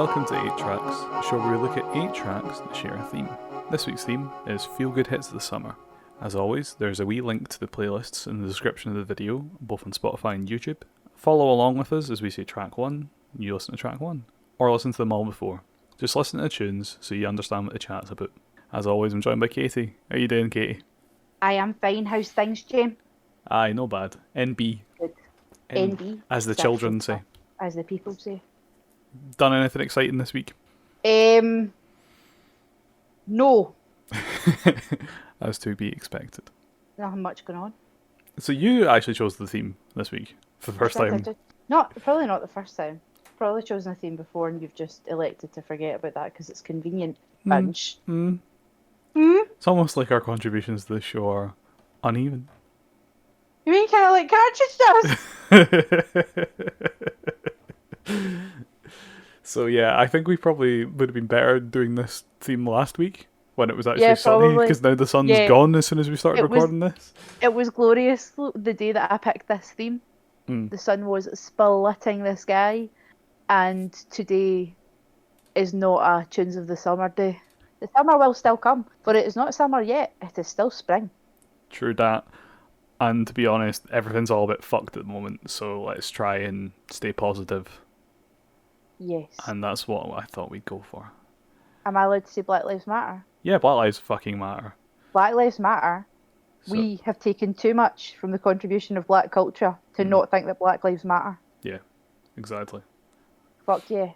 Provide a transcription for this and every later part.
Welcome to 8 Tracks, a show where we look at 8 tracks that share a theme. This week's theme is Feel Good Hits of the Summer. As always, there's a wee link to the playlists in the description of the video, both on Spotify and YouTube. Follow along with us as we say track 1, you listen to track 1, or listen to them all before. Just listen to the tunes so you understand what the chat's about. As always, I'm joined by Katie. How you doing, Katie? I am fine. How's things, Jim? Aye, no bad. NB. Good. NB. As the children say. As the people say. Done anything exciting this week? No. As to be expected. Nothing much going on. So you actually chose the theme this week for the first time. Probably not the first time. Probably chosen a theme before and you've just elected to forget about that because it's convenient. Bunch. It's almost like our contributions to the show are uneven. You mean kind of like cartridge does? So yeah, I think we probably would have been better doing this theme last week when it was actually sunny, because now the sun's gone as soon as we started recording this. It was glorious the day that I picked this theme. The sun was splitting the sky, and today is not a Tunes of the Summer day. The summer will still come, but it is not summer yet. It is still spring. True that. And to be honest, everything's all a bit fucked at the moment, so let's try and stay positive. Yes. And that's what I thought we'd go for. Am I allowed to say Black Lives Matter? Yeah, Black Lives fucking matter. Black Lives Matter. So, we have taken too much from the contribution of black culture to not think that Black Lives Matter. Yeah, exactly. Fuck yeah.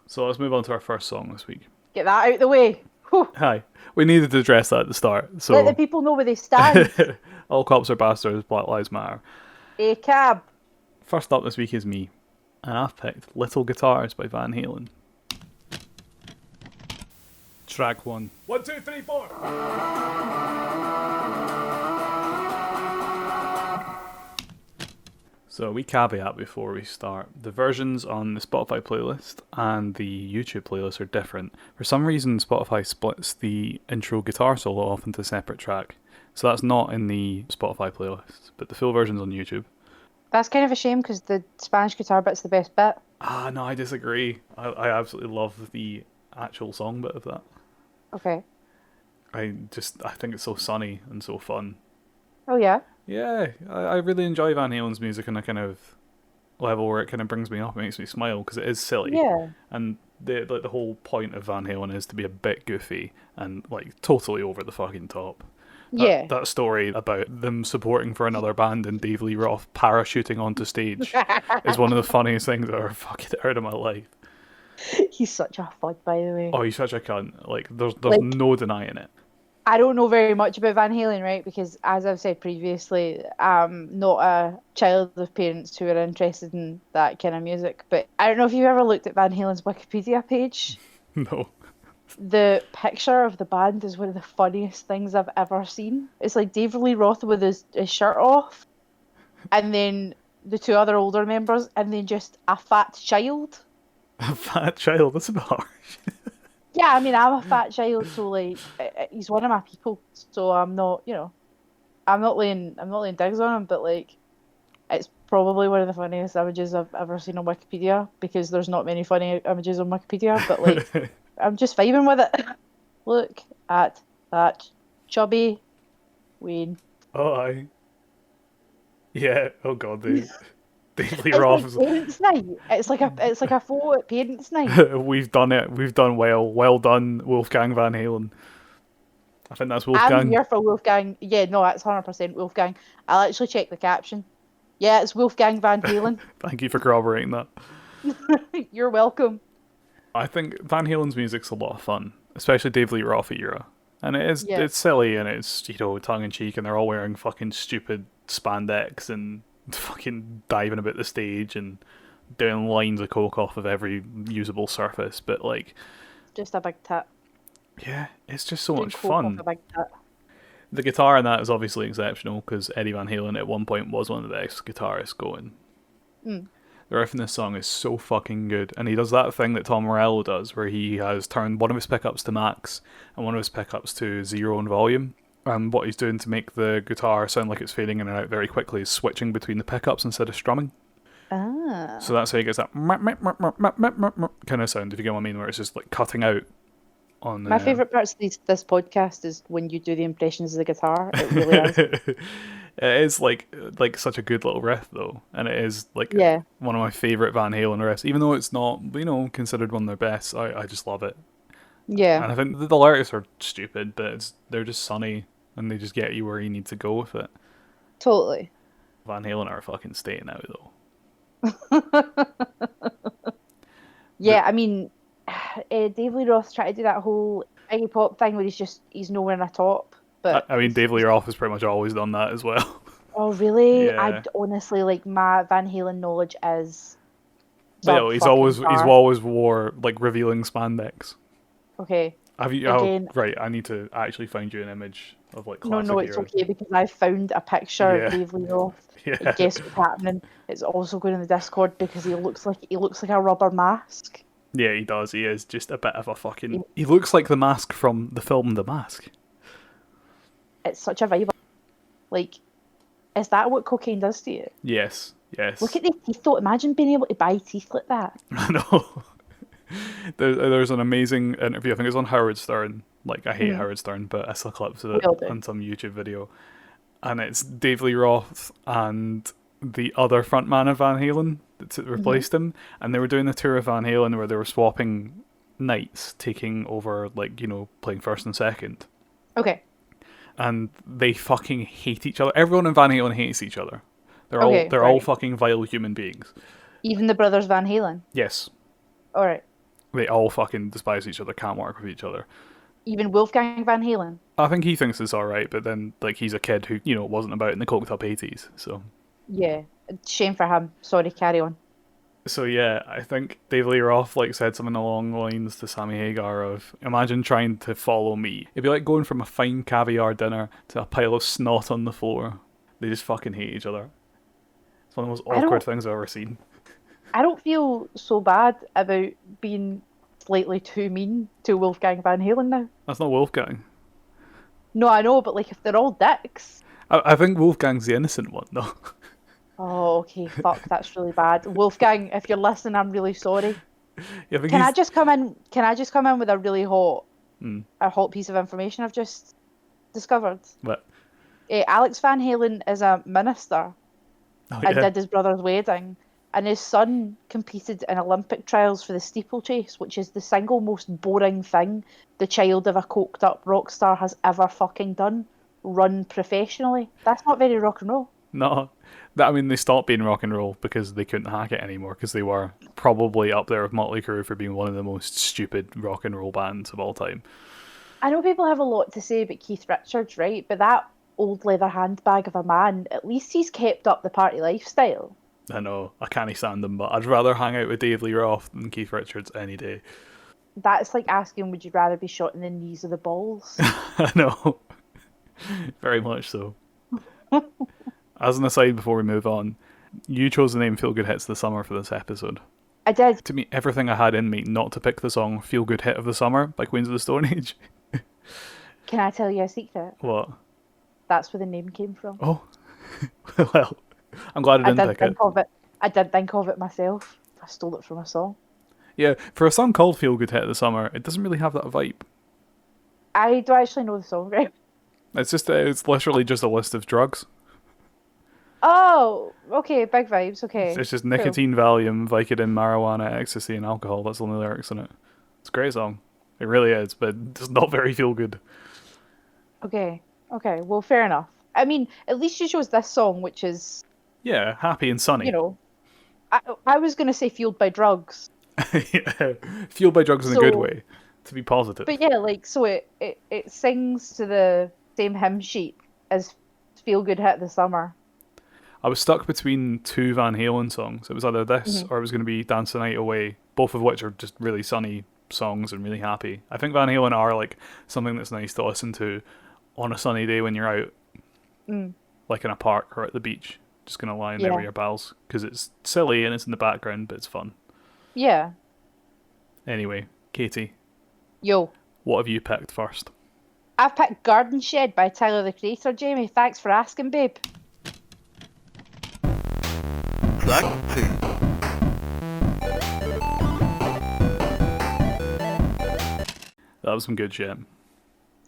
So let's move on to our first song this week. Get that out the way. Whew. Hi. We needed to address that at the start. So let the people know where they stand. All cops are bastards, Black Lives Matter. A cab. First up this week is me. And I've picked Little Guitars by Van Halen. Track 1. 1, 2, 3, 4. So, a wee caveat before we start. The versions on the Spotify playlist and the YouTube playlist are different. For some reason, Spotify splits the intro guitar solo off into a separate track. So that's not in the Spotify playlist, but the full version's on YouTube. That's kind of a shame because the Spanish guitar bit's the best bit. Ah, no, I disagree. I absolutely love the actual song bit of that. Okay. I think it's so sunny and so fun. Oh, yeah? Yeah, I really enjoy Van Halen's music on a kind of level where it kind of brings me up and makes me smile because it is silly. Yeah. And the whole point of Van Halen is to be a bit goofy and like totally over the fucking top. That story about them supporting for another band and David Lee Roth parachuting onto stage is one of the funniest things I've ever fucking heard in my life. He's such a fud, by the way. Oh, he's such a cunt. Like, there's no denying it. I don't know very much about Van Halen, right? Because, as I've said previously, I'm not a child of parents who are interested in that kind of music. But I don't know if you've ever looked at Van Halen's Wikipedia page. No. The picture of the band is one of the funniest things I've ever seen. It's like David Lee Roth with his shirt off, and then the two other older members, and then just a fat child. A fat child? That's a bit harsh. Yeah, I mean, I'm a fat child, so like, he's one of my people. So I'm not, I'm not laying digs on him, but like, it's probably one of the funniest images I've ever seen on Wikipedia because there's not many funny images on Wikipedia, but like. I'm just vibing with it. Look at that chubby Wayne. Oh, aye. Yeah. Oh God, David Lee Roth. Like parents' night. It's like a photo at parents' night. We've done it. We've done well. Well done, Wolfgang Van Halen. I think that's Wolfgang. I'm here for Wolfgang. Yeah, no, that's 100% Wolfgang. I'll actually check the caption. Yeah, it's Wolfgang Van Halen. Thank you for corroborating that. You're welcome. I think Van Halen's music's a lot of fun, especially David Lee Roth era. And it's silly and it's, tongue-in-cheek and they're all wearing fucking stupid spandex and fucking diving about the stage and doing lines of coke off of every usable surface, but like... Just a big tit. Yeah, it's just so much fun. Off a big tit. The guitar in that is obviously exceptional because Eddie Van Halen at one point was one of the best guitarists going. The riff in this song is so fucking good, and he does that thing that Tom Morello does, where he has turned one of his pickups to max and one of his pickups to 0 in volume. And what he's doing to make the guitar sound like it's fading in and out very quickly is switching between the pickups instead of strumming. Ah. So that's how he gets that kind of sound, if you get what I mean, where it's just like cutting out on. My favourite parts of this podcast is when you do the impressions of the guitar. It really is. It is like such a good little riff though, and it is like one of my favourite Van Halen riffs, even though it's not considered one of their best. I just love it. Yeah. And I think the lyrics are stupid, but they're just sunny and they just get you where you need to go with it. Totally. Van Halen are fucking staying out though. Yeah, I mean, David Lee Roth tried to do that whole Iggy Pop thing where he's nowhere in a top. But I mean, David Lee Roth has pretty much always done that as well. Oh really? Yeah. I honestly, like, my Van Halen knowledge is. Well, he's always wore like revealing spandex. Okay. Have you? Again, right. I need to actually find you an image of like classic. No, it's era. okay because I found a picture of David Lee Roth. Yeah. Guess what's happening? It's also going in the Discord because he looks like a rubber mask. Yeah, he does. He is just a bit of a fucking. He looks like the mask from the film The Mask. It's such a vibe. Like, is that what cocaine does to you? Yes. Look at the teeth though. Imagine being able to buy teeth like that. I know. There's an amazing interview. I think it's on Howard Stern. Like, I hate Howard Stern, but I saw clips of it on some YouTube video. And it's Dave Lee Roth and the other frontman of Van Halen that replaced him. And they were doing the tour of Van Halen where they were swapping nights, taking over, like, playing first and second. Okay. And they fucking hate each other. Everyone in Van Halen hates each other. They're all fucking vile human beings. Even the brothers Van Halen? Yes. Alright. They all fucking despise each other, can't work with each other. Even Wolfgang Van Halen? I think he thinks it's alright, but then, like, he's a kid who, wasn't about in the coked up 80s, so. Yeah. Shame for him. Sorry, carry on. So yeah, I think Dave Lee Roth, like, said something along the lines to Sammy Hagar of, imagine trying to follow me. It'd be like going from a fine caviar dinner to a pile of snot on the floor. They just fucking hate each other. It's one of the most awkward things I've ever seen. I don't feel so bad about being slightly too mean to Wolfgang Van Halen now. That's not Wolfgang. No, I know, but like if they're all dicks. I think Wolfgang's the innocent one, though. Oh, okay, fuck, that's really bad. Wolfgang, if you're listening, I'm really sorry. Yeah, Can I just come in with a really hot piece of information I've just discovered? What? Alex Van Halen is a minister and did his brother's wedding. And his son competed in Olympic trials for the steeplechase, which is the single most boring thing the child of a coked up rock star has ever fucking done. Run professionally. That's not very rock and roll. No. They stopped being rock and roll because they couldn't hack it anymore, because they were probably up there with Motley Crue for being one of the most stupid rock and roll bands of all time. I know people have a lot to say about Keith Richards, right? But that old leather handbag of a man, at least he's kept up the party lifestyle. I know, I can't stand them, but I'd rather hang out with Dave Lee Roth than Keith Richards any day. That's like asking, would you rather be shot in the knees or the balls? I know. Very much so. As an aside before we move on, you chose the name Feel Good Hits of the Summer for this episode. I did. To me, everything I had in me not to pick the song Feel Good Hit of the Summer by Queens of the Stone Age. Can I tell you a secret? What? That's where the name came from. Oh. Well, I'm glad I didn't pick it. I did think of it myself. I stole it from a song. Yeah, for a song called Feel Good Hit of the Summer, it doesn't really have that vibe. I don't actually know the song, right? It's literally just a list of drugs. Oh, okay, big vibes, okay. It's just nicotine, Valium, Vicodin, marijuana, ecstasy, and alcohol. That's the only lyrics in it. It's a great song. It really is, but it's not very feel good. Okay, well, fair enough. I mean, at least you chose this song, which is... Yeah, happy and sunny. I was going to say fueled by drugs. Yeah, fueled by drugs in a good way, to be positive. But yeah, like, so it sings to the same hymn sheet as Feel Good Hit of the Summer. I was stuck between two Van Halen songs. It was either this or it was going to be Dance the Night Away, both of which are just really sunny songs and really happy. I think Van Halen are like something that's nice to listen to on a sunny day when you're out, like in a park or at the beach, just going to lie in there with your pals, because it's silly and it's in the background, but it's fun. Yeah. Anyway, Katie. Yo. What have you picked first? I've picked Garden Shed by Tyler the Creator, Jamie. Thanks for asking, babe. Track 2. That was some good shit.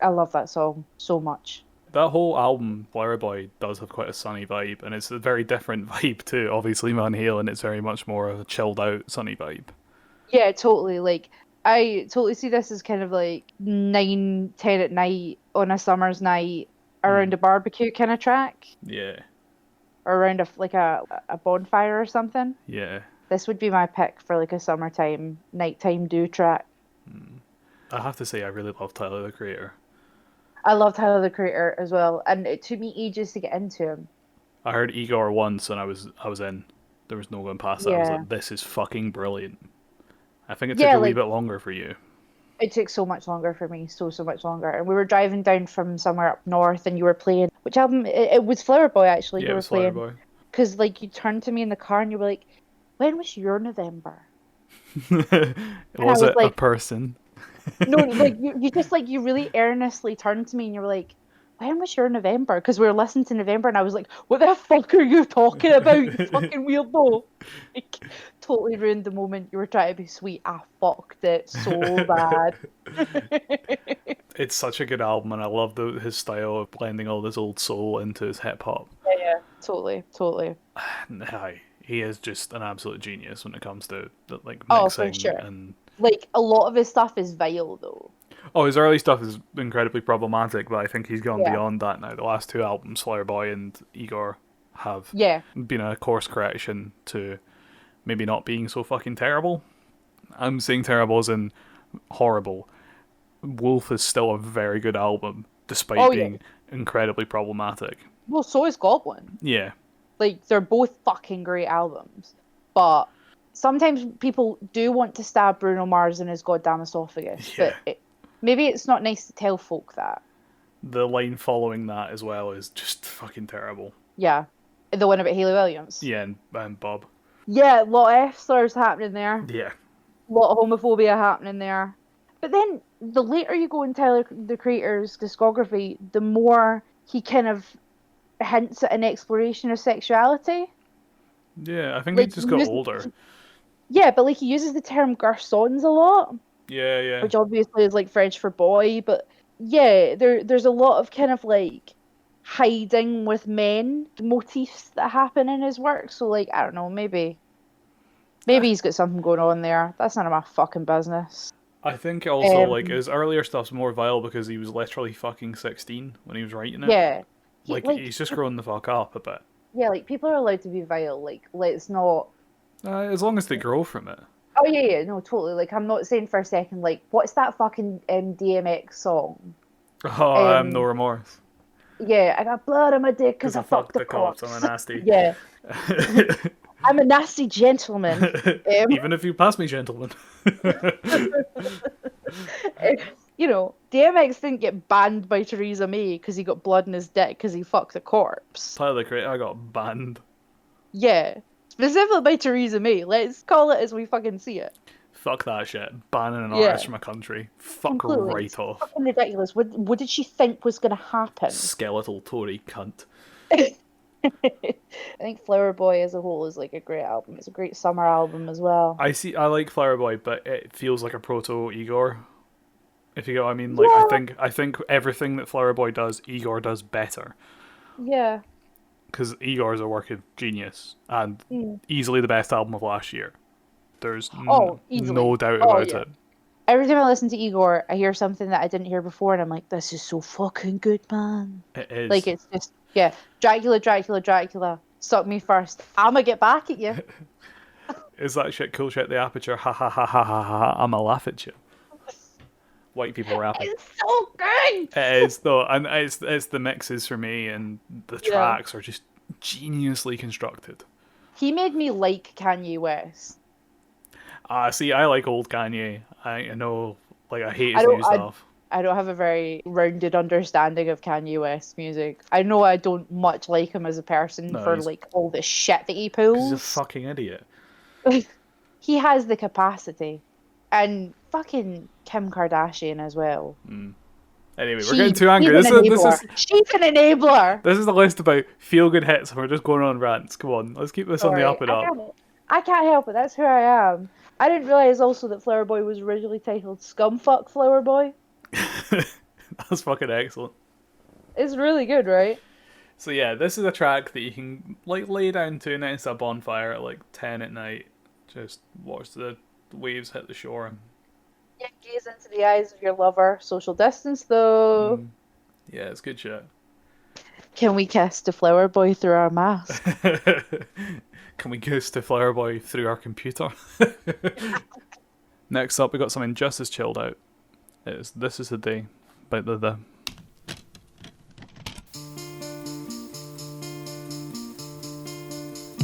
I love that song so much. That whole album, Flower Boy, does have quite a sunny vibe, and it's a very different vibe too. Obviously, Van Halen, it's very much more of a chilled out, sunny vibe. Yeah, totally. Like, I totally see this as kind of like 9, 10 at night on a summer's night around a barbecue kind of track, Yeah, or around a bonfire or something. yeah. This would be my pick for like a summertime, nighttime do track. I have to say, I really love Tyler, the Creator. I love Tyler the Creator as well, and it took me ages to get into him. I heard Igor once, and I was in. There was no going past that. I was Yeah. like, this is fucking brilliant. I think it took Yeah, a wee like bit longer for you. it took so much longer for me, so much longer. And we were driving down from somewhere up north, and you were playing which album? It was Flower Boy actually. Yeah, You it were was Flower playing Boy. because like you turned to me in the car and you were like, "When was your November?" Was was it a like- person? No, like you just like you really earnestly turned to me and you were like, "When was your November?" Because we were listening to November, and I was like, "What the fuck are you talking about, you fucking weirdo?" Like, totally ruined the moment you were trying to be sweet. I fucked it so bad. It's such a good album, and I love his style of blending all this old soul into his hip hop. Yeah, totally. Aye, he is just an absolute genius when it comes to like Oh, for mixing sure. and. Like a lot of his stuff is vile though. Oh, his early stuff is incredibly problematic, but I think he's gone Yeah. beyond that now. The last two albums, Flower Boy and Igor, have Yeah, been a course correction to maybe not being so fucking terrible. I'm saying terrible as in horrible. Wolf is still a very good album, despite Oh, yeah. being incredibly problematic. well, so is Goblin. Yeah, Like they're both fucking great albums, but sometimes people do want to stab Bruno Mars in his goddamn esophagus. Yeah. But maybe it's not nice to tell folk that. the line following that as well is just fucking terrible. Yeah, the one about Hayley Williams. Yeah, and Bob. Yeah, a lot of F-slurs happening there. Yeah. A lot of homophobia happening there. But then the later you go in Tyler the Creator's discography, the more he kind of hints at an exploration of sexuality. Yeah, I think Like, he just got music- older. Yeah, but like he uses the term garçons a lot, Yeah, yeah. which obviously is like French for boy, but yeah, there's a lot of kind of like hiding with men motifs that happen in his work. So like I don't know, maybe he's got something going on there. That's none of my fucking business. I think also, Um, like, his earlier stuff's more vile because he was literally fucking 16 when he was writing it. Yeah. Like, he's just grown the fuck up a bit. Yeah, like people are allowed to be vile. Like, let's not. As long as they grow from it. Oh yeah, no, totally. Like, I'm not saying for a second. Like, what's that fucking DMX song? Oh, No Remorse. Yeah, I got blood on my dick because I fucked the cops. cops. I'm a nasty. Yeah, I'm a nasty gentleman. Even if you pass me, gentlemen. You know, DMX didn't get banned by Theresa May because he got blood in his dick because he fucked a corpse. Tyler the Creator, I got banned. Yeah, specifically by Theresa May. Let's call it as we fucking see it. Fuck that shit. Banning an Yeah. artist from a country. Fuck Completely. right It's off. fucking ridiculous. What did she think was going to happen? Skeletal Tory cunt. I think Flower Boy as a whole is like a great album. It's a great summer album as well. I like Flower Boy, but it feels like a proto Igor. If you get what I mean, like Yeah. I think everything that Flower Boy does, Igor does better. Yeah. Because Igor is a work of genius and Mm. easily the best album of last year. There's Easily. no doubt Oh, about yeah. it. Every time I listen to Igor, I hear something that I didn't hear before, and I'm like, this is so fucking good, man. It is. Like, it's just, yeah, Dracula, suck me first. I'ma get back at you. Is that shit cool shit? The Aperture, ha ha ha ha ha ha. I'ma laugh at you. White people rapping. It's so good! It is though, and it's the mixes for me, and the Yeah. tracks are just geniusly constructed. He made me like Kanye West. See, I like old Kanye. I know, like, I hate I his don't- new stuff. I don't have a very rounded understanding of Kanye West's music. I know I don't much like him as a person No, for he's- like all the shit that he He's a pulls. fucking idiot. He has the capacity. And fucking Kim Kardashian as well. Anyway, we're getting too angry. She's an This enabler. She's an enabler. is the list about feel good hits, and we're just going on rants. Come on, let's keep this on the Sorry, up and up. I can't help it. That's who I am. I didn't realize also that Flower Boy was originally titled Scumfuck Flower Boy. That's fucking excellent. It's really good, right? So yeah, this is a track that you can like lay down to next to a bonfire at like 10 at night. Just watch the waves hit the shore. Yeah, gaze into the eyes of your lover. Social distance, though. Mm, yeah, it's good shit. Can we kiss the flower boy through our mask? Can we goose to Flower Boy through our computer? Next up, we got something just as chilled out. It's This Is the Day by the.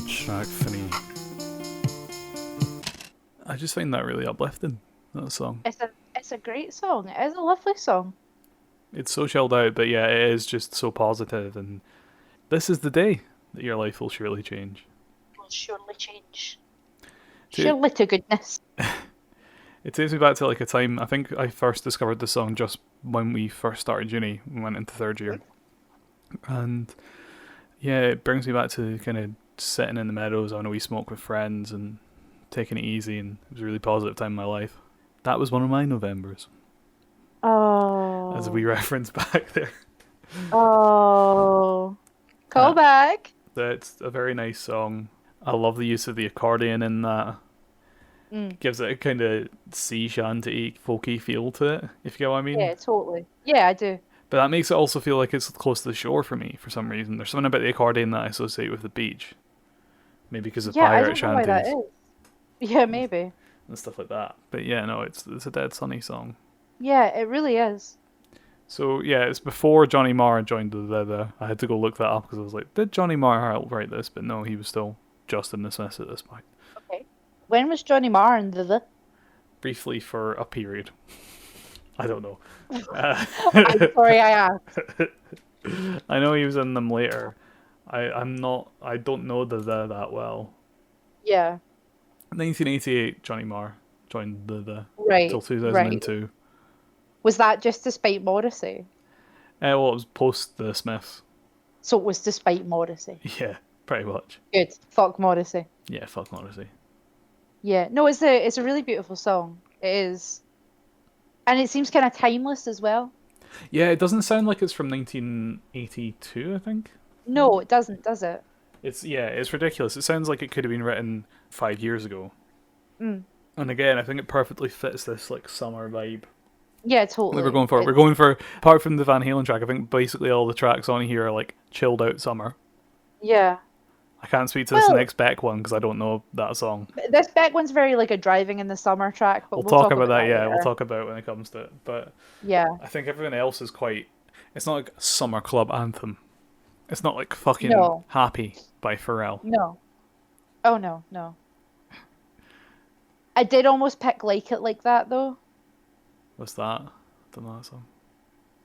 Track 3. I just find that really uplifting, that song. It's a great song. It is a lovely song. It's so chilled out, but yeah, it is just so positive, and this is the day that your life will surely change. It will surely change. Dude. Surely to goodness. It takes me back to like a time, I think I first discovered the song just when we first started uni and went into third year. And yeah, it brings me back to kind of sitting in the meadows on a wee smoke with friends and taking it easy, and it was a really positive time in my life. That was one of my Novembers. Oh. As we reference back there. Oh. Call back. It's a very nice song. I love the use of the accordion in that. Gives it a kind of sea shanty, folky feel to it, if you get what I mean. Yeah, totally. Yeah, I do. But that makes it also feel like it's close to the shore for me for some reason. There's something about the accordion that I associate with the beach. Maybe because of pirate shanties. Why that is. Yeah, maybe. And stuff like that. But yeah, no, it's a dead sunny song. Yeah, it really is. So yeah, it's before Johnny Marr joined the. I had to go look that up because I was like, did Johnny Marr help write this? But no, he was still Justin the Smith at this point. Okay. When was Johnny Marr in the? Briefly for a period. I don't know. I'm sorry I asked. I know he was in them later. I don't know the that well. Yeah. 1988, Johnny Marr joined the right till 2002. Right. Was that just despite Morrissey? Well, it was post the Smiths. So it was despite Morrissey. Yeah, pretty much. Good. Fuck Morrissey. Yeah, fuck Morrissey. Yeah. No, it's a really beautiful song. It is. And it seems kind of timeless as well. Yeah, it doesn't sound like it's from 1982, I think. No, it doesn't, does it? It's ridiculous. It sounds like it could have been written 5 years ago. Mm. And again, I think it perfectly fits this like summer vibe. Yeah, totally. We're going for apart from the Van Halen track, I think basically all the tracks on here are like chilled out summer. Yeah. I can't speak to this next Beck one because I don't know that song. This Beck one's very like a driving in the summer track, but we'll talk about that. Yeah, we'll talk about it when it comes to it. But yeah, I think everyone else is quite. It's not like a summer club anthem. It's not like fucking Happy by Pharrell. No. Oh no, no. I did almost pick Like It Like That though. What's that? I don't know that song.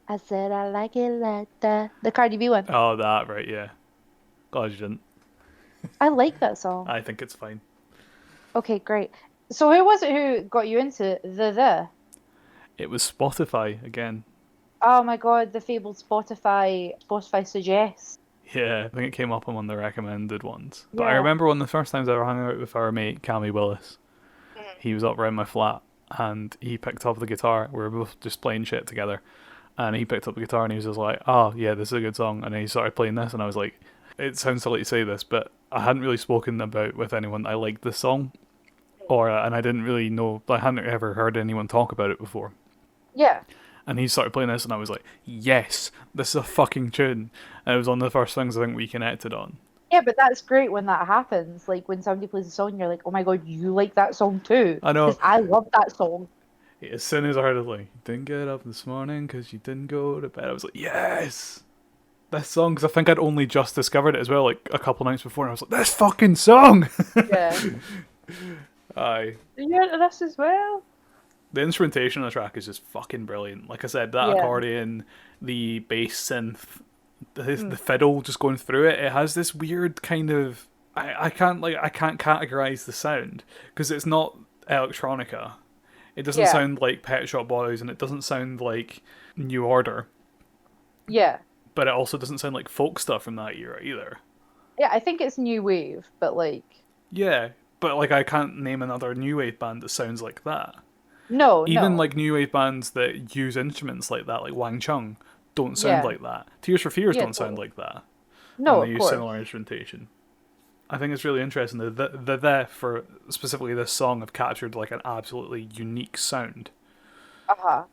I said I like it like that. The Cardi B one. Oh, that, right, yeah. Glad you didn't. I like that song. I think it's fine. Okay, great. So who was it who got you into the? It was Spotify again. Oh my god, the fabled Spotify Suggests. Yeah, I think it came up on one of the recommended ones. But I remember one of the first times I ever hung out with our mate, Cammy Willis. He was up around my flat and he picked up the guitar. We were both just playing shit together. And he picked up the guitar and he was just like, oh yeah, this is a good song. And then he started playing this and I was like, it sounds silly to say this, but I hadn't really spoken about with anyone I liked this song. And I didn't really know, I hadn't ever heard anyone talk about it before. Yeah. And he started playing this and I was like, yes, this is a fucking tune. And it was one of the first things I think we connected on. Yeah, but that's great when that happens. Like when somebody plays a song, you're like, oh my god, you like that song too. I know. 'Cause I love that song. As soon as I heard it, like, you didn't get up this morning because you didn't go to bed, I was like, yes! This song, because I think I'd only just discovered it as well, like a couple nights before, and I was like, this fucking song! Yeah. Aye. You're into this as well? The instrumentation on the track is just fucking brilliant. Like I said, that accordion, the bass synth, the fiddle just going through it, it has this weird kind of... I can't categorize the sound, because it's not electronica. It doesn't sound like Pet Shop Boys, and it doesn't sound like New Order. Yeah. But it also doesn't sound like folk stuff from that era either. Yeah, I think it's new wave, but like... Yeah, but like I can't name another new wave band that sounds like that. No, Even no. like new wave bands that use instruments like that, like Wang Chung, don't sound Yeah. like that. Tears for Fears Yeah, don't sound totally. like that when No, they of use course. similar instrumentation. I think it's really interesting that the for specifically this song have captured like an absolutely unique sound Uh-huh.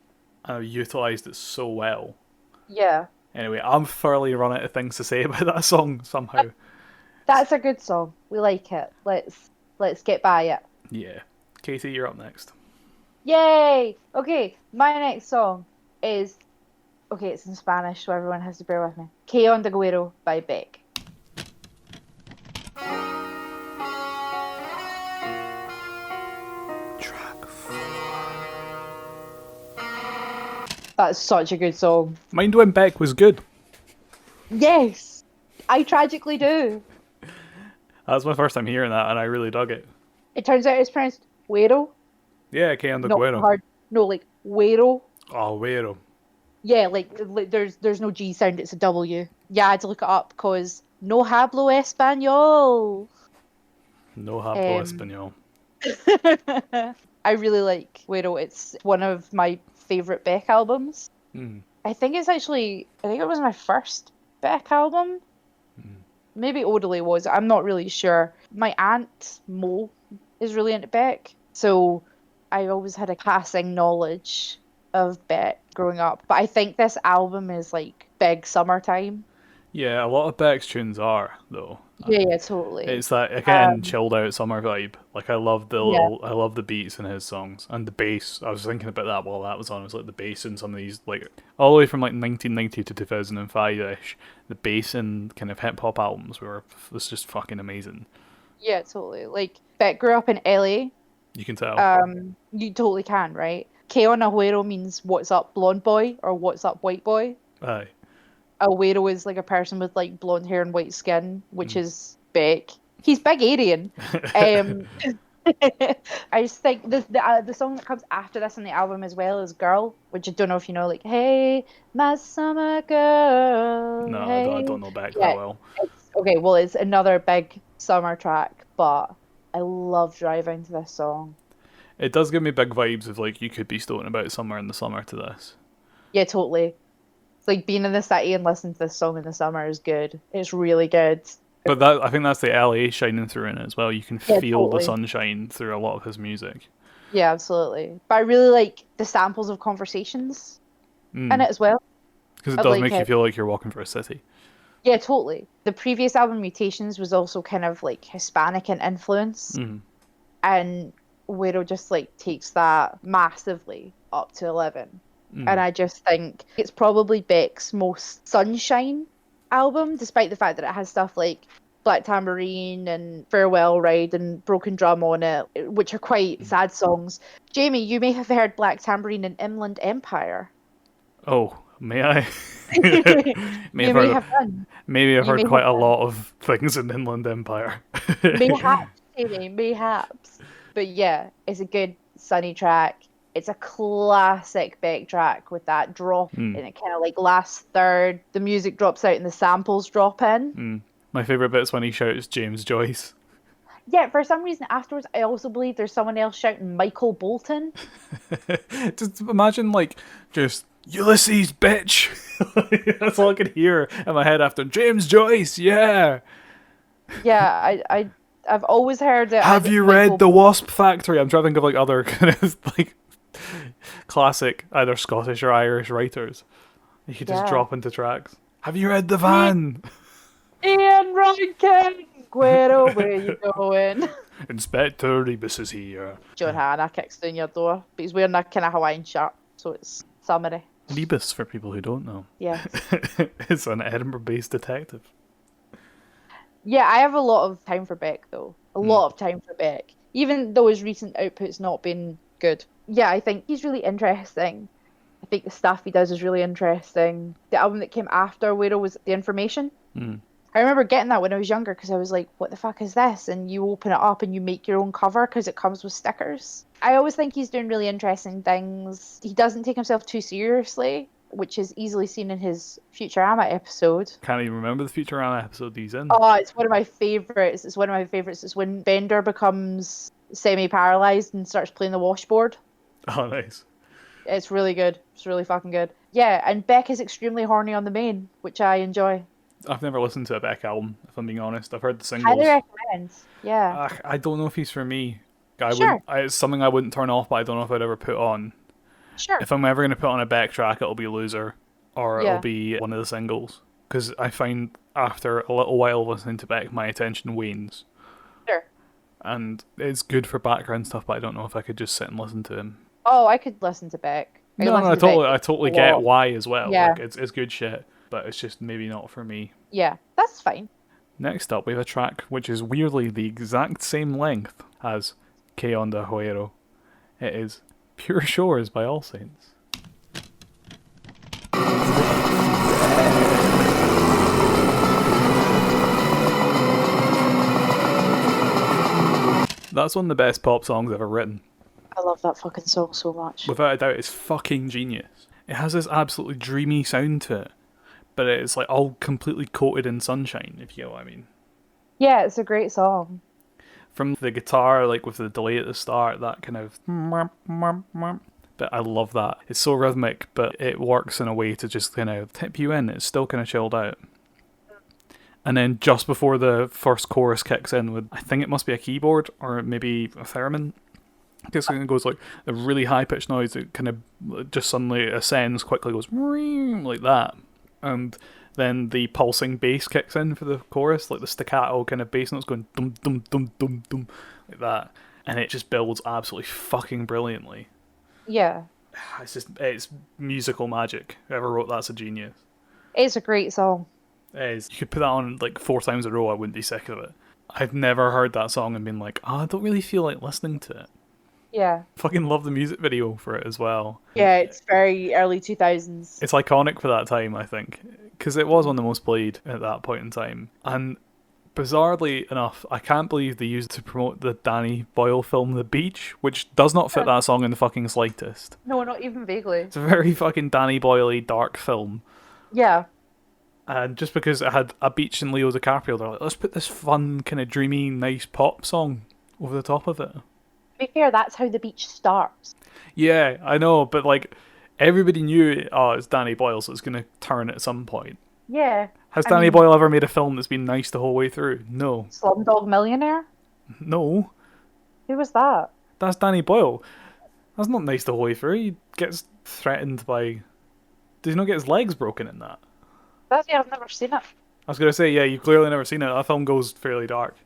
and have utilized it so well. Yeah. Anyway, I'm thoroughly run out of things to say about that song somehow. That's a good song. We like it. Let's get by it. Yeah. Katie, you're up next. Yay! Okay, my next song is okay, it's in Spanish, so everyone has to bear with me. Que Onda Guido by Beck. Track 4. That's such a good song. Mind when Beck was good. Yes! I tragically do. That was my first time hearing that, and I really dug it. It turns out it's pronounced Guido, Yeah, que ando not güero. hard. No, like Guido. Oh, güero. Yeah, like there's no G sound, it's a W. Yeah, I had to look it up because no hablo español. No hablo español. I really like Guido. It's one of my favorite Beck albums. Mm. I think it was my first Beck album. Maybe Odelay was. I'm not really sure. My aunt Mo is really into Beck, so I always had a passing knowledge of Beck growing up. But I think this album is like big summertime. Yeah, a lot of Beck's tunes are, though. Yeah, totally. It's that again Um, chilled out summer vibe. Like I love yeah, I love the beats in his songs and the bass. I was thinking about that while that was on. It was like the bass in some of these, like all the way from like 1990 to 2005 ish. The bass in kind of hip hop albums was just fucking amazing. yeah, totally. Like Beck grew up in LA. You can tell. You totally can, right? Que on Agüero means what's up, blonde boy, or what's up, white boy. Aye. Agüero is like a person with like blonde hair and white skin, which is Beck. He's big Aryan. Um, I just think the song that comes after this on the album as well is "Girl," which I don't know if you know. Like, hey, my summer girl. No, Hey. I don't know Beck Yeah, that well. okay. Well, it's another big summer track, but I love driving to this song. It does give me big vibes of like you could be stoking about somewhere in the summer to this. Yeah, totally. It's like being in the city and listening to this song in the summer is good. It's really good. But that I think that's the LA shining through in it as well. You can Yeah, feel the totally. sunshine through a lot of his music. Yeah, absolutely. But I really like the samples of conversations in it as well. Because it I does like make you it. feel like you're walking through a city. Yeah, totally. The previous album, Mutations, was also kind of like Hispanic in influence, and Widow just like takes that massively up to 11. And I just think it's probably Beck's most sunshine album, despite the fact that it has stuff like Black Tambourine and Farewell Ride and Broken Drum on it, which are quite sad songs. Jamie, you may have heard Black Tambourine and Inland Empire. Oh, may I? You may have done. Maybe I've You may heard quite have a done. lot of things in Inland Empire. Mayhaps, Jamie, mayhaps. But yeah, it's a good sunny track. It's a classic Beck track with that drop and it kind of like last third. The music drops out and the samples drop in. My favourite bit is when he shouts James Joyce. Yeah, for some reason afterwards, I also believe there's someone else shouting Michael Bolton. Just imagine like just Ulysses, bitch. That's all I could hear in my head after James Joyce. Yeah. Yeah, I've always heard it. Have as you Michael read The Wasp Factory? I'm trying to think of like other kind of like classic either Scottish or Irish writers. You could just Yeah. drop into tracks. Have you read The Van? Ian Rankin, Guido, where you going? Inspector Rebus is here. John Hannah kicks down your door, but he's wearing a kind of Hawaiian shirt, so it's summery. Rebus, for people who don't know. Yeah. It's an Edinburgh-based detective. Yeah, I have a lot of time for Beck, though. A lot of time for Beck. Even though his recent output's not been good. Yeah, I think he's really interesting. I think the stuff he does is really interesting. The album that came after Widow was The Information. I remember getting that when I was younger because I was like, what the fuck is this? And you open it up and you make your own cover because it comes with stickers. I always think he's doing really interesting things. He doesn't take himself too seriously, which is easily seen in his Futurama episode. Can't even remember the Futurama episode he's in. Oh, it's one of my favorites. It's when Bender becomes semi-paralyzed and starts playing the washboard. Oh, nice. It's really good. It's really fucking good. Yeah, and Beck is extremely horny on the main, which I enjoy. I've never listened to a Beck album, if I'm being honest. I've heard the Highly singles. recommend. Yeah. I don't know if he's for me. I Sure. wouldn't. It's something I wouldn't turn off, but I don't know if I'd ever put on. Sure. If I'm ever going to put on a Beck track, it'll be Loser, or it'll Yeah. be one of the singles. Because I find after a little while listening to Beck, my attention wanes. Sure. And it's good for background stuff, but I don't know if I could just sit and listen to him. Oh, I could listen to Beck. No, I totally get why as well. Yeah. Like, it's good shit, but it's just maybe not for me. Yeah, that's fine. Next up, we have a track which is weirdly the exact same length as Que Onda Guido. It is Pure Shores by All Saints. That's one of the best pop songs ever written. I love that fucking song so much. Without a doubt, it's fucking genius. It has this absolutely dreamy sound to it, but it's like all completely coated in sunshine, if you know what I mean. Yeah, it's a great song. From the guitar, like with the delay at the start, that kind of... But I love that. It's so rhythmic, but it works in a way to just kind of tip you in. It's still kind of chilled out. And then just before the first chorus kicks in with, I think it must be a keyboard or maybe a theremin, it goes like a really high-pitched noise that kind of just suddenly ascends quickly, goes like that. And then the pulsing bass kicks in for the chorus, like the staccato kind of bass notes going dum dum dum dum dum like that. And it just builds absolutely fucking brilliantly. Yeah. It's musical magic. Whoever wrote that's a genius. It's a great song. It is. You could put that on like 4 times in a row, I wouldn't be sick of it. I've never heard that song and been like, I don't really feel like listening to it. Yeah. Fucking love the music video for it as well. Yeah, it's very early 2000s. It's iconic for that time, I think, because it was one of the most played at that point in time. And bizarrely enough, I can't believe they used it to promote the Danny Boyle film The Beach, which does not fit that song in the fucking slightest. No, not even vaguely. It's a very fucking Danny Boyle-y dark film. Yeah. And just because it had a beach and Leo DiCaprio, they're like, let's put this fun, kind of dreamy, nice pop song over the top of it. To be fair, that's how The Beach starts. Yeah, I know, but like, everybody knew, it's Danny Boyle, so it's going to turn at some point. Yeah. Has Danny Boyle ever made a film that's been nice the whole way through? No. Slumdog Millionaire? No. Who was that? That's Danny Boyle. That's not nice the whole way through. He gets threatened by... Does he not get his legs broken in that? Yeah, I've never seen it. I was going to say, yeah, you've clearly never seen it. That film goes fairly dark.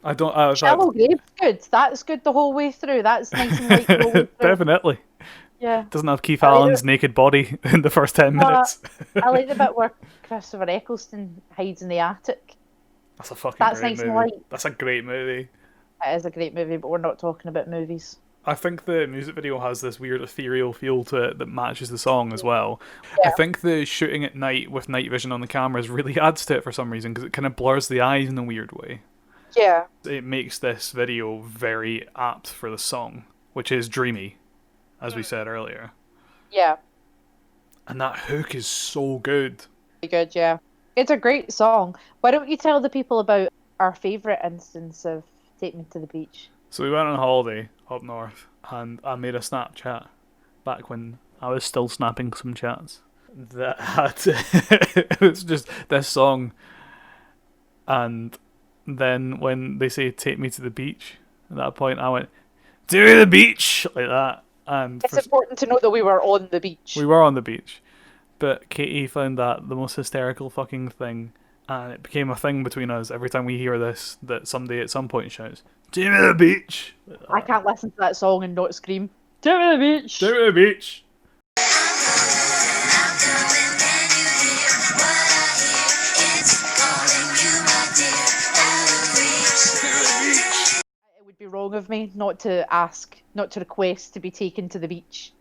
I don't... Shallow Grave's good. That's good the whole way through. That's nice and light the whole way through. Definitely. Yeah. Doesn't have Keith Allen's naked body in the first 10 minutes. I like the bit where Christopher Eccleston hides in the attic. That's a fucking That's great nice and movie. light. That's a great movie. It is a great movie, but we're not talking about movies. I think the music video has this weird ethereal feel to it that matches the song as well. Yeah. I think the shooting at night with night vision on the cameras really adds to it for some reason because it kind of blurs the eyes in a weird way. Yeah. It makes this video very apt for the song, which is dreamy, as we said earlier. Yeah. And that hook is so good. Pretty good, yeah. It's a great song. Why don't you tell the people about our favourite instance of Take Me to the Beach? So we went on holiday up north, and I made a Snapchat back when I was still snapping some chats that had it was just this song, and then when they say "Take me to the beach," at that point I went "To the beach" like that, and It's important to note that we were on the beach. we were on the beach, but Katie found that the most hysterical fucking thing, and it became a thing between us every time we hear this that somebody at some point shouts "Take me to the beach." I can't listen to that song and not scream, "Take me to the beach!" Take me to the beach. It would be wrong of me not to request to be taken to the beach.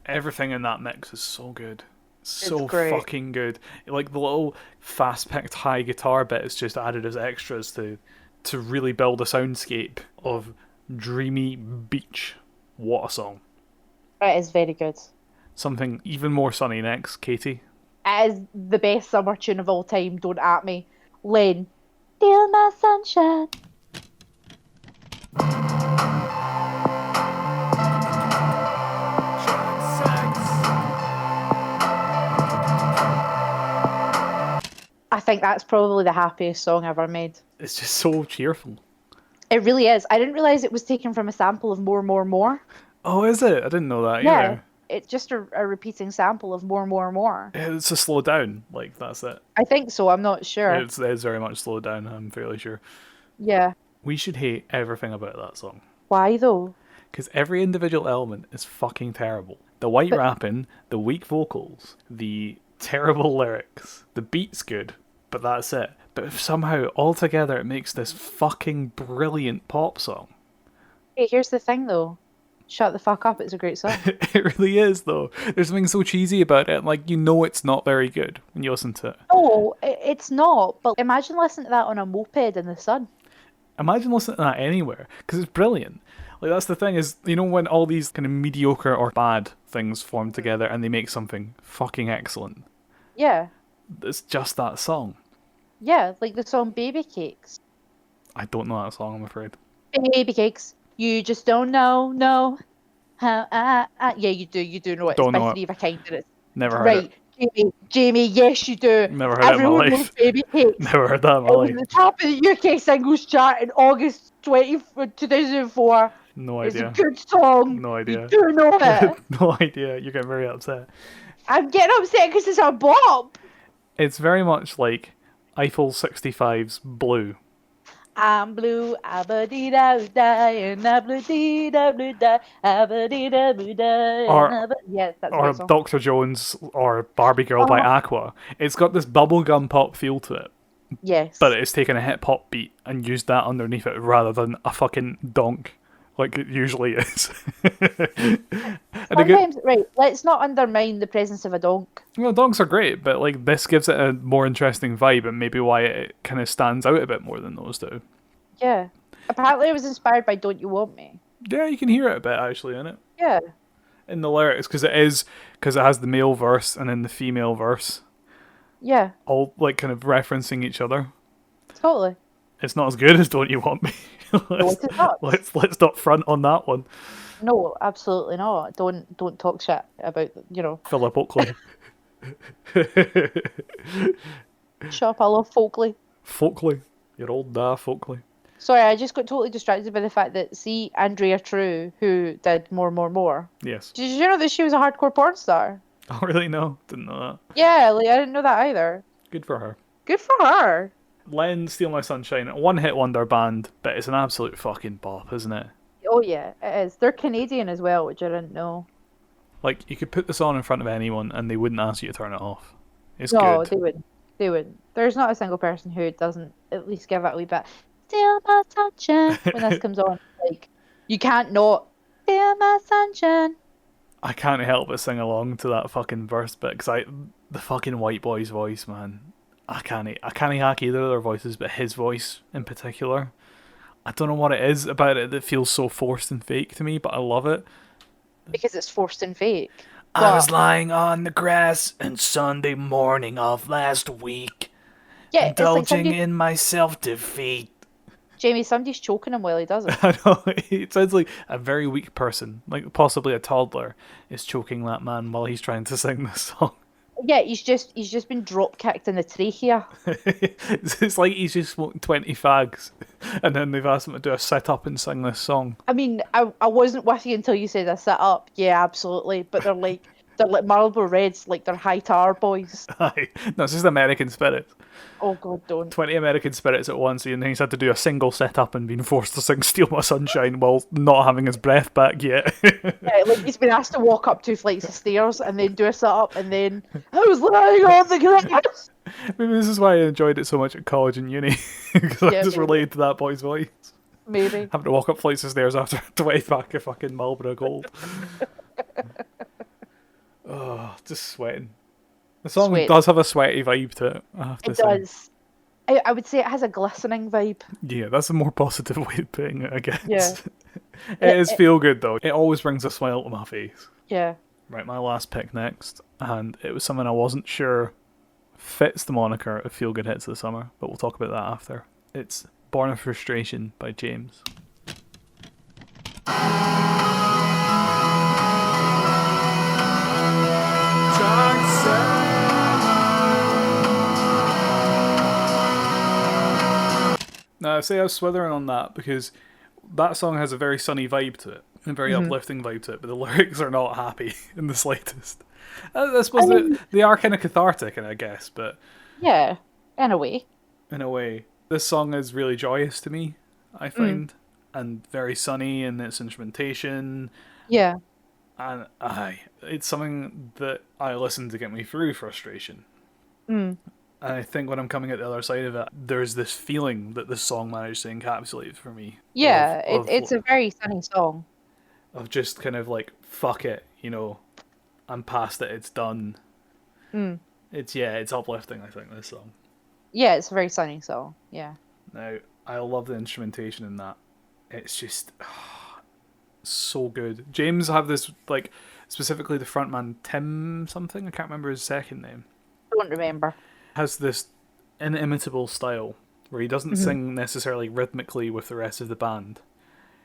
Everything in that mix is so good. So great. fucking good. Like the little fast-picked high guitar bit is just added as extras to really build a soundscape of dreamy beach. What a song. It is very good. Something even more sunny next, Katie. It is the best summer tune of all time, don't at me. Len, feel my sunshine. think that's probably the happiest song ever made. It's just so cheerful. It really is. I didn't realize it was taken from a sample of More, More, More. Oh, is it? I didn't know that Yeah, either. it's just a repeating sample of More, More, More. It's a slow down, like that's it. I think so. I'm not sure. It's very much slowed down, I'm fairly sure. Yeah. We should hate everything about that song. Why though? Because every individual element is fucking terrible. The white But- rapping, the weak vocals, the terrible lyrics, the beat's good, but that's it. But somehow, altogether, it makes this fucking brilliant pop song. Hey, here's the thing though. Shut the fuck up. It's a great song. It really is, though. There's something so cheesy about it. Like, you know it's not very good when you listen to it. No, it's not. But imagine listening to that on a moped in the sun. Imagine listening to that anywhere, because it's brilliant. Like, that's the thing is, you know, when all these kind of mediocre or bad things form together and they make something fucking excellent. Yeah. It's just that song. Yeah, like the song Baby Cakes. I don't know that song, I'm afraid. Baby Cakes. You just don't know how yeah, you do know it. Don't it's know by it. Three of a Kind. And it's Never heard right. Jamie, yes you do. Never heard it in my Everyone life. knows Baby Cakes. Never heard that in my It was life. the top of the UK singles chart in August 2004. No It's a idea. good song. No idea. You do know it. No idea. You're getting very upset. I'm getting upset because it's a bop. It's very much like Eiffel 65's Blue. I'm blue, abba-dee-da-da, and abba-dee-da-da-da, abba-dee-da-da-da, Or- yes, that's Or my song. Dr. Jones or Barbie Girl by Oh. Aqua. It's got this bubblegum pop feel to it, Yes. but it's taken a hip hop beat and used that underneath it rather than a fucking donk like it usually is. And again, Sometimes, right, let's not undermine the presence of a donk. well, donks are great, but like this gives it a more interesting vibe and maybe why it kind of stands out a bit more than those do. Yeah. Apparently it was inspired by Don't You Want Me. Yeah, you can hear it a bit actually in it. Yeah. In the lyrics, because it has the male verse and then the female verse, Yeah, all like kind of referencing each other. totally. It's not as good as "Don't You Want Me." let's, it's not. let's not front on that one. No, absolutely not. Don't talk shit about, Philip Oakley, shut up, I love Folkley. Folkley, your old Folkley. Sorry, I just got totally distracted by the fact that, see, Andrea True, who did More, More, More. Yes. Did you know that she was a hardcore porn star? Oh really? No, didn't know that. Yeah, like, I didn't know that either. Good for her. Good for her. Len, Steal My Sunshine, a one-hit wonder band, but it's an absolute fucking bop, isn't it? Oh yeah, it is. They're Canadian as well, which I didn't know. Like, you could put this on in front of anyone and they wouldn't ask you to turn it off. It's No, good. they wouldn't. They wouldn't. There's not a single person who doesn't at least give it a wee bit. Steal my sunshine when this comes on. Like, you can't not steal my sunshine. I can't help but sing along to that fucking verse bit, because the fucking white boy's voice, man. I can't hack either of their voices, but his voice in particular. I don't know what it is about it that feels so forced and fake to me, but I love it. Because it's forced and fake. I was lying on the grass on Sunday morning of last week, Yeah, it's like indulging somebody, in my self-defeat. Jamie, somebody's choking him while he does it. I know, it sounds like a very weak person, like possibly a toddler, is choking that man while he's trying to sing this song. Yeah, he's just been drop kicked in the trachea. It's like he's just smoked 20 fags, and then they've asked him to do a sit-up and sing this song. I mean, I wasn't with you until you said I set up. Yeah, absolutely. But they're like Marlboro Reds, like they're high tar boys. Aye. No, it's just American Spirit. Oh God, don't. 20 American Spirits at once, and then he's had to do a single sit-up and been forced to sing Steal My Sunshine while not having his breath back yet. Yeah, like he's been asked to walk up 2 flights of stairs and then do a sit up and then I was lying on the grass. Maybe this is why I enjoyed it so much at college and uni, because I Yeah, just maybe. related to that boy's voice. Maybe. Having to walk up flights of stairs after a 20-pack of fucking Marlboro Gold. Oh, just sweating. The song Sweat. does have a sweaty vibe to it, I have to It say. does. I would say it has a glistening vibe. Yeah, that's a more positive way of putting it, I guess. Yeah. It is feel good though. It always brings a smile to my face. Yeah. Right, my last pick next, and it was something I wasn't sure fits the moniker of Feel Good Hits of the Summer, but we'll talk about that after. It's Born of Frustration by James. I say I was swithering on that because that song has a very sunny vibe to it, a very uplifting vibe to it, but the lyrics are not happy in the slightest. I suppose they are kind of cathartic, I guess, but yeah, in a way. In a way, this song is really joyous to me, I find, and very sunny in its instrumentation. Yeah. And it's something that I listen to get me through frustration. Mm. And I think when I'm coming at the other side of it, there's this feeling that this song managed to encapsulate for me. Yeah, it's a very sunny song. Of just kind of like, fuck it, I'm past it, it's done. Mm. It's uplifting, I think, this song. Yeah, it's a very sunny song, yeah. Now, I love the instrumentation in that. It's just so good. James have this, like, specifically the frontman, Tim something, I can't remember his second name. Don't remember. Has this inimitable style where he doesn't sing necessarily rhythmically with the rest of the band.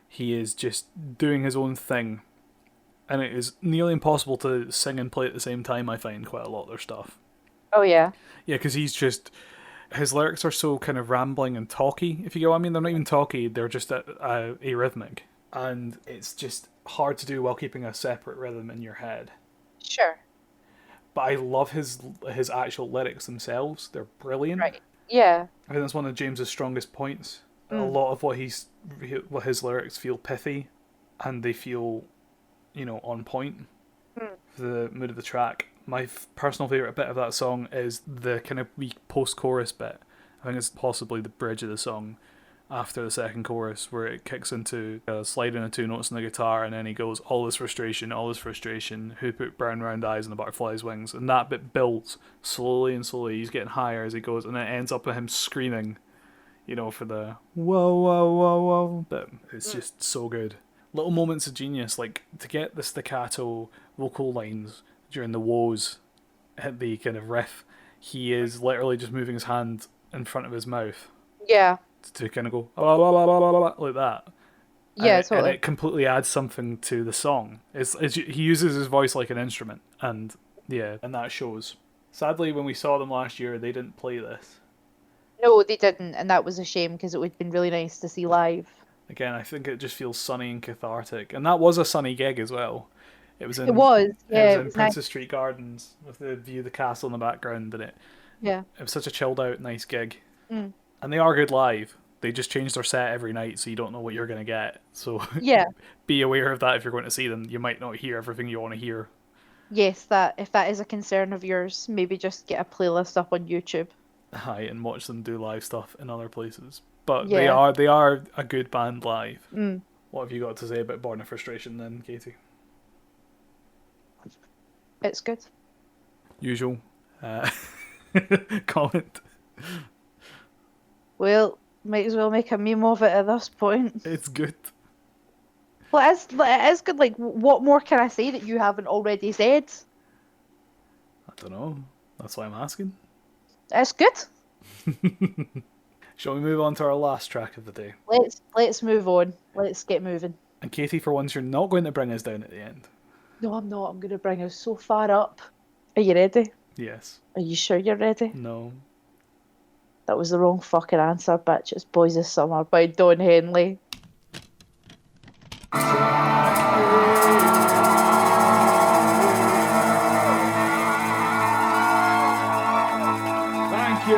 He is just doing his own thing. And it is nearly impossible to sing and play at the same time, I find, quite a lot of their stuff. Oh, yeah. Yeah, because his lyrics are so kind of rambling and talky, if you get what I mean. They're not even talky, they're just arrhythmic. And it's just hard to do while keeping a separate rhythm in your head. Sure. But I love his actual lyrics themselves. They're brilliant. Right. Yeah. I think that's one of James's strongest points. A lot of what his lyrics feel pithy, and they feel, on point for the mood of the track. My personal favourite bit of that song is the kind of wee post-chorus bit. I think it's possibly the bridge of the song after the second chorus, where it kicks into a slide in 2 notes on the guitar, and then he goes, all this frustration, who put brown round eyes on the butterfly's wings, and that bit builds slowly and slowly. He's getting higher as he goes, and it ends up with him screaming, for the whoa, whoa, whoa, whoa bit. It's just so good. Little moments of genius, like to get the staccato vocal lines during the woes at the kind of riff, he is literally just moving his hand in front of his mouth. Yeah. To kind of go la, la, la, la, la, la, like that. Yeah, totally. And it completely adds something to the song. He uses his voice like an instrument, and that shows. Sadly, when we saw them last year, they didn't play this. No, they didn't, and that was a shame because it would have been really nice to see live. Again, I think it just feels sunny and cathartic, and that was a sunny gig as well. It was in Princess nice. Street Gardens with the view of the castle in the background, and it was such a chilled out, nice gig. Mm. And they are good live. They just change their set every night, so you don't know what you're going to get. So be aware of that if you're going to see them. You might not hear everything you want to hear. Yes, if that is a concern of yours, maybe just get a playlist up on YouTube. Aye, and watch them do live stuff in other places. But they are a good band live. Mm. What have you got to say about Born of Frustration then, Katie? It's good. Usual comment. Well, might as well make a meme of it at this point. It's good. Well, it is good. Like, what more can I say that you haven't already said? I don't know. That's why I'm asking. It's good. Shall we move on to our last track of the day? Let's move on. Let's get moving. And Katie, for once, you're not going to bring us down at the end. No, I'm not. I'm going to bring us so far up. Are you ready? Yes. Are you sure you're ready? No. That was the wrong fucking answer, bitch. It's Boys of Summer by Don Henley. Thank you.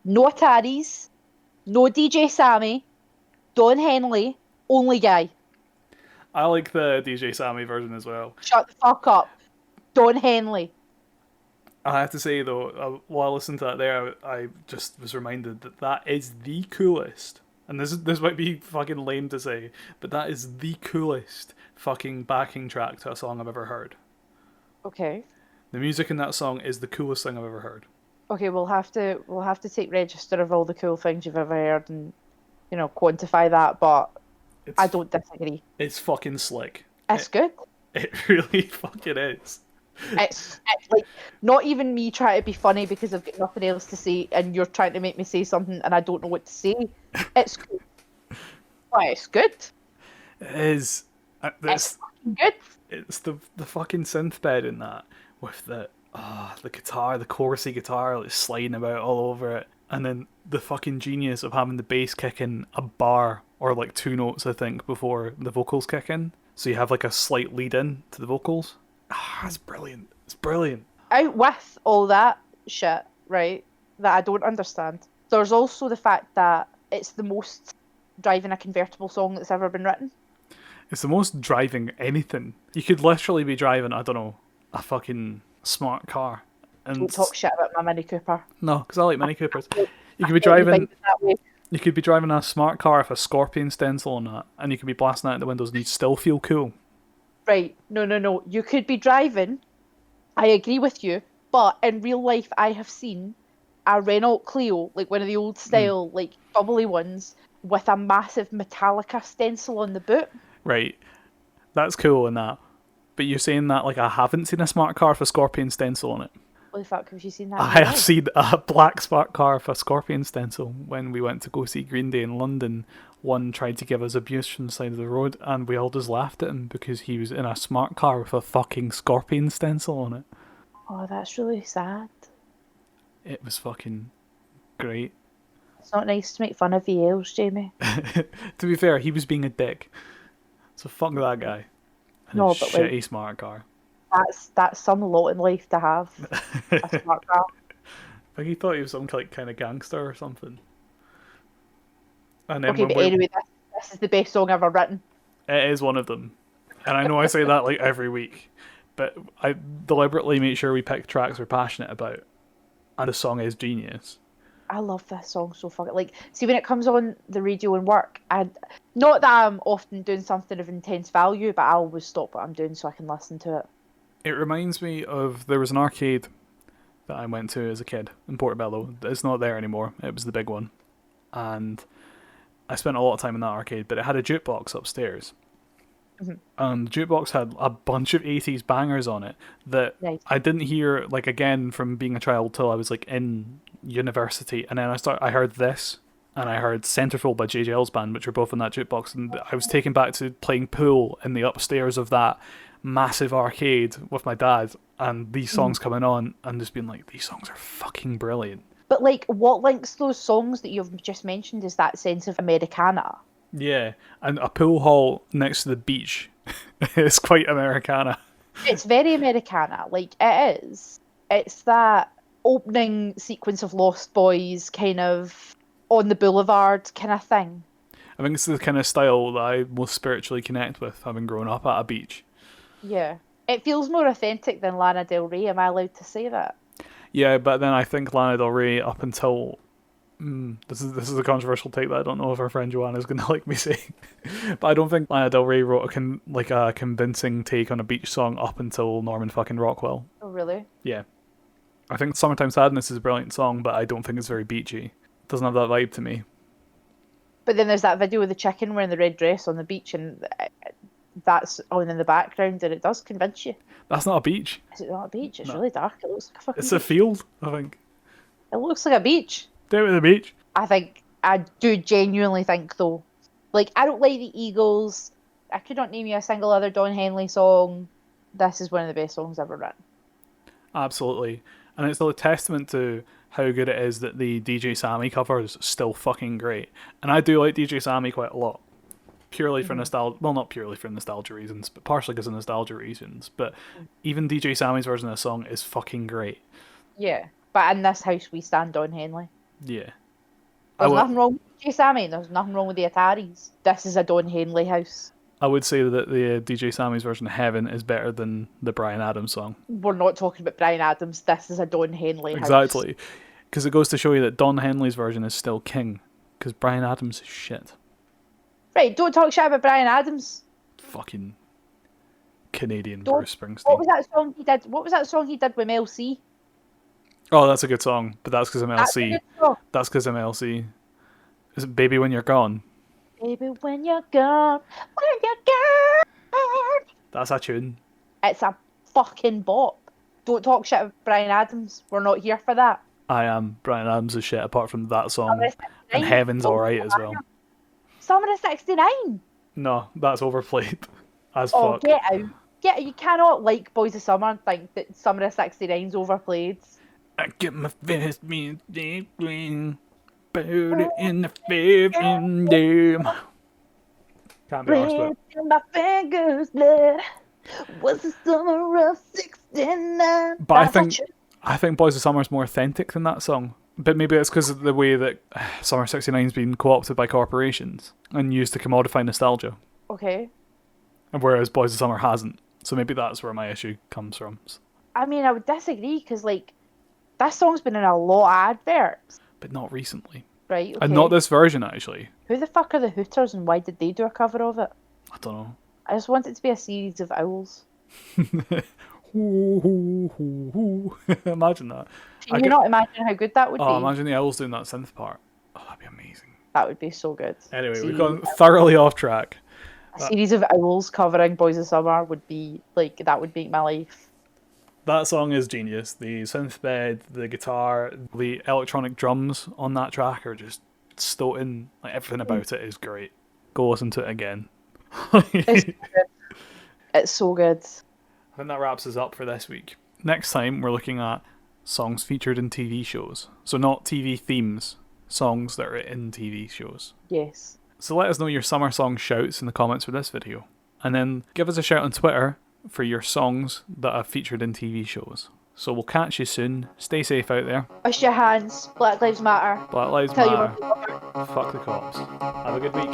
No Ataris, no DJ Sammy, Don Henley, only guy. I like the DJ Sammy version as well. Shut the fuck up. Don Henley. I have to say though, while I listened to that there, I just was reminded that is the coolest, and this might be fucking lame to say, but that is the coolest fucking backing track to a song I've ever heard. Okay. The music in that song is the coolest thing I've ever heard. Okay, we'll have to take register of all the cool things you've ever heard and, quantify that, but I don't disagree. It's fucking slick. It's good. It really fucking is. It's like not even me trying to be funny because I've got nothing else to say and you're trying to make me say something and I don't know what to say. It's good. Why, it's good. It is. It's fucking good. It's the fucking synth bed in that with the guitar, the chorusy guitar, like sliding about all over it. And then the fucking genius of having the bass kick in a bar or like 2 notes, I think, before the vocals kick in. So you have like a slight lead in to the vocals. It's brilliant. It's brilliant. Out with all that shit, right, that I don't understand, there's also the fact that it's the most driving a convertible song that's ever been written. It's the most driving anything. You could literally be driving, I don't know, a fucking smart car. And Don't talk shit about my Mini Cooper. No, because I like Mini Coopers. You could be driving. You could be driving a smart car with a scorpion stencil on it, and you could be blasting out the windows, and you'd still feel cool. Right? No. You could be driving. I agree with you, but in real life, I have seen a Renault Clio, like one of the old style, like bubbly ones, with a massive Metallica stencil on the boot. Right, that's cool and that. But you're saying that like I haven't seen a smart car with a scorpion stencil on it. What the fuck have you seen that? I have seen a black smart car with a scorpion stencil when we went to go see Green Day in London. One tried to give us abuse from the side of the road, and we all just laughed at him because he was in a smart car with a fucking scorpion stencil on it. Oh, that's really sad. It was fucking great. It's not nice to make fun of VLs, Jamie. To be fair, he was being a dick. So fuck that guy. And No, his but shitty like, smart car. That's some lot in life to have a smart car. Like he thought he was some like kind of gangster or something. And then Okay, but anyway, this is the best song ever written. it is one of them. And I know I say that like every week, but I deliberately make sure we pick tracks we're passionate about. And the song is genius. I love this song so fucking. Like, see, when it comes on the radio and work, not that I'm often doing something of intense value, but I always stop what I'm doing so I can listen to it. It reminds me of, there was an arcade that I went to as a kid in Portobello. It's not there anymore. It was the big one. And I spent a lot of time in that arcade, but it had a jukebox upstairs. Mm-hmm. And the jukebox had a bunch of 80s bangers on it that Nice. I didn't hear, like, again from being a child till I was, like, in university. And then I heard this, and I heard Centerfold by JJL's band, which were both in that jukebox. And I was taken back to playing pool in the upstairs of that massive arcade with my dad, and these songs coming on, and just being like, these songs are fucking brilliant. But, like, what links those songs that you've just mentioned is that sense of Americana. Yeah, and a pool hall next to the beach is quite Americana. It's very Americana. Like, it is. It's that opening sequence of Lost Boys kind of on the boulevard kind of thing. I think it's the kind of style that I most spiritually connect with, having grown up at a beach. Yeah. It feels more authentic than Lana Del Rey. Am I allowed to say that? Yeah, but then I think Lana Del Rey up until... this is a controversial take that I don't know if our friend Joanna is going to like me saying. But I don't think Lana Del Rey wrote a convincing take on a beach song up until Norman fucking Rockwell. Oh, really? Yeah. I think Summertime Sadness is a brilliant song, but I don't think it's very beachy. It doesn't have that vibe to me. But then there's that video with the chicken wearing the red dress on the beach, and that's on in the background, and it does convince you. That's not a beach. Is it not a beach? It's No. really dark. It looks like a fucking It's beach. a field, I think. It looks like a beach. Down at the beach. I do genuinely think, though. Like, I don't like the Eagles. I could not name you a single other Don Henley song. This is one of the best songs ever written. Absolutely. And it's still a testament to how good it is that the DJ Sammy cover is still fucking great. And I do like DJ Sammy quite a lot. Purely for nostalgia, well, not purely for nostalgia reasons, but partially because of nostalgia reasons. But even DJ Sammy's version of the song is fucking great. Yeah. But in this house, we stand Don Henley. Yeah. There's nothing wrong with DJ Sammy. There's nothing wrong with the Ataris. This is a Don Henley house. I would say that the DJ Sammy's version of Heaven is better than the Bryan Adams song. We're not talking about Bryan Adams. This is a Don Henley house. Exactly. Because it goes to show you that Don Henley's version is still king. Because Bryan Adams is shit. Right, don't talk shit about Bryan Adams. Fucking Canadian Don't- Bruce Springsteen. What was that song he did? What was that song he did with Mel C? Oh, that's a good song, but that's because I'm That's a LC. good song. That's because I'm LC. Is it Baby When You're Gone? Baby, when you're gone, when you're gone. That's a tune. It's a fucking bop. Don't talk shit about Bryan Adams. We're not here for that. I am. Bryan Adams is shit apart from that song. Summer of And 69. Heaven's alright as well. Summer of 69. No, that's overplayed. As Oh, fuck. get out. You cannot like Boys of Summer and think that Summer of 69's overplayed. I get my fist me green, put it in the fifth game. Can't be arsed with it. In my fingers, blood. Was the summer of '69? But I think Boys of Summer is more authentic than that song. But maybe it's because of the way that Summer '69's been co-opted by corporations and used to commodify nostalgia. Okay. And whereas Boys of Summer hasn't. So maybe that's where my issue comes from. I mean, I would disagree because, like, that song's been in a lot of adverts. But not recently. Right, okay. And not this version, actually. Who the fuck are the Hooters and why did they do a cover of it? I don't know. I just want it to be a series of owls. Imagine that. Can you not imagine how good that would be? Imagine the owls doing that synth part. Oh, that'd be amazing. That would be so good. Anyway, we've gone thoroughly off track. A series of owls covering Boys of Summer would be, like, that would make my life. That song is genius. The synth bed, the guitar, the electronic drums on that track are just stoating. Like, everything about it is great. Go listen to it again. It's so good. It's so good. I think that wraps us up for this week. Next time, we're looking at songs featured in TV shows. So not TV themes, songs that are in TV shows. Yes. So let us know your summer song shouts in the comments for this video. And then give us a shout on Twitter for your songs that are featured in TV shows. So we'll catch you soon. Stay safe out there. Wash your hands. Black Lives Matter. Black Lives Tell Matter. you what. Fuck the cops. Have a good week.